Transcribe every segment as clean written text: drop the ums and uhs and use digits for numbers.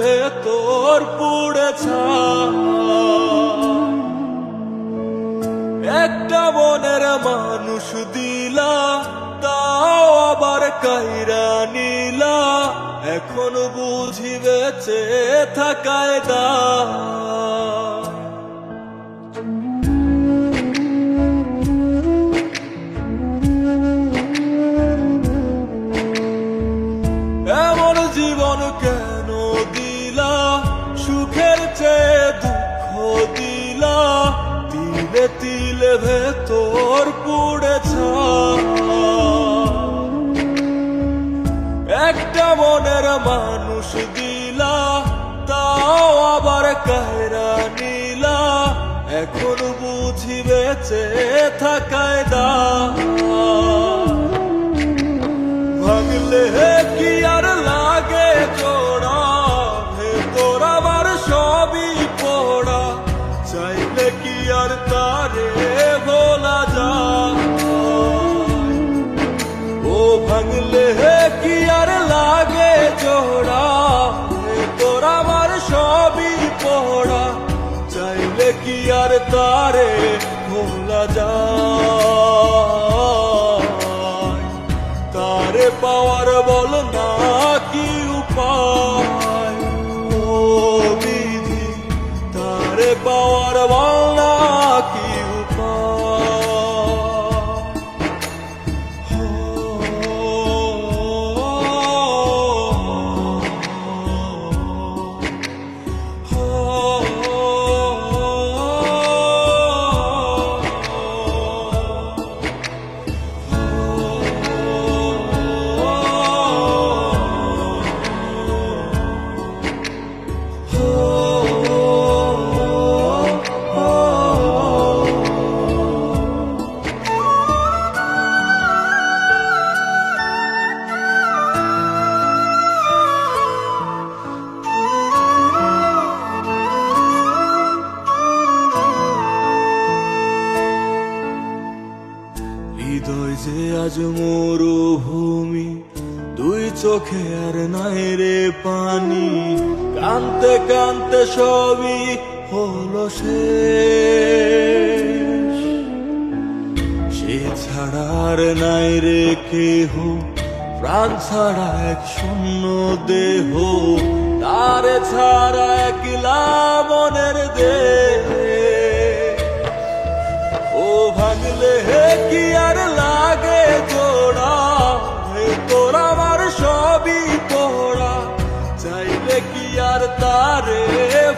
ভেতর পুড়ে ছাই। একটা মনের মানুষ দিলা, তাও আবার কাইরা নিলা, এখন বুঝি বেঁচে থাকায় দায়। এমন জীবন কেন দিলা, সুখের চেয়ে দুঃখ দিলা, তিলে তিলে ভেতর পুড়ে ছাই। একটা মনের মানুষ দিলা, তাও আবার কায়রা নিলা, এখন বুঝি বেঁচে থাকায় দায়। ভাঙলে কি আর লাগে জোড়া, ভেতর আবার সবই পোড়া, চাইলে কি আর তারে ভোলা যায়। ও ভাঙলে কি আর লাগে জোড়া, ভেতর আবার সবই পোড়া, চাইলে কি আর তারে ভোলা যায়। তারে পাওয়ার বল না কি উপায়, ও বিধি তারে পাওয়ার বল না কি উপায়। হৃদয় যে আজ মরুভূমি, দুই চোখে আর নাই রে পানি, কানতে কানতে সবই হলো শেষ। সে ছাড়া আর নাই রে কেহ, প্রাণ ছাড়া এক শূন্য দেহ, তারে ছাড়া একলা মনের দেহ। ও ভাঙলে কি আর লাগে জোড়া, ভেতর আমার সবই পোড়া, চাইলে কি আর তারে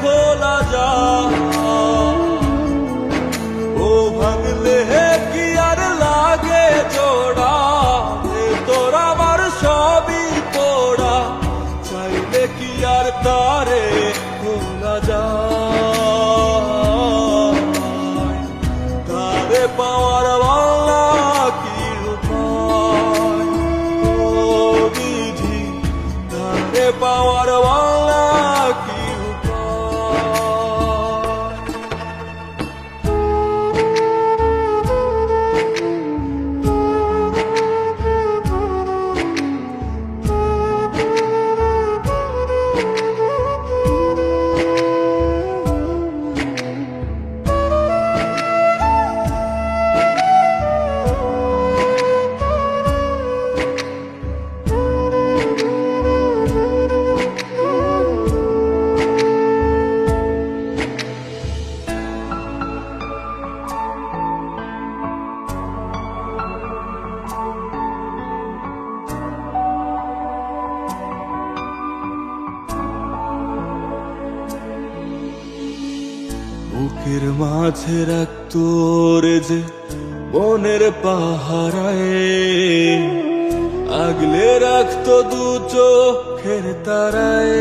ভোলা যায়। ও ভাঙলে কি আর লাগে জোড়া, ভেতর আমার সবই পোড়া, চাইলে কি আর তারে ভোলা যায়। তারে পাওয়ার বলা কি উপায়, ও বিধি তারে পাওয়ার বলা কি উপায়। বুকের মাঝে রাখতো রে যে মনের পাহারায়, আগলে রাখতো দু চোখের তারায়।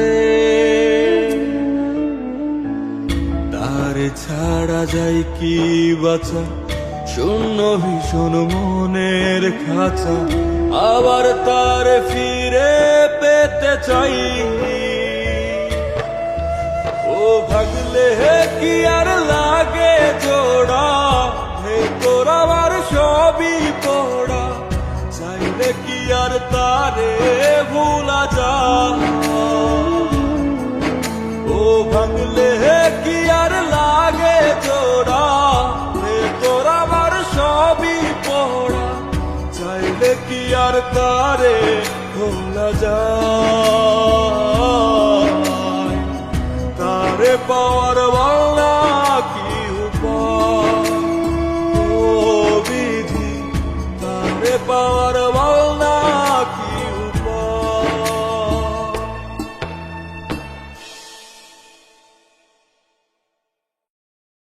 তারে ছাড়া যায় কি বাঁচা, শূন্য ভীষণ মনের খাঁচা, আবার তারে ফিরে পেতে চাই। ও ভাগলে কি আর লাগে জোড়া, ভেতর আমার সবই পোড়া, চাইলে কি আর তারে ভোলা যায়। বলে কি আর লাগে জোড়া, তোর আমার সবই পড়া, চাইলে কি আর তারে ভোলা যায়, তারে পাওয়ার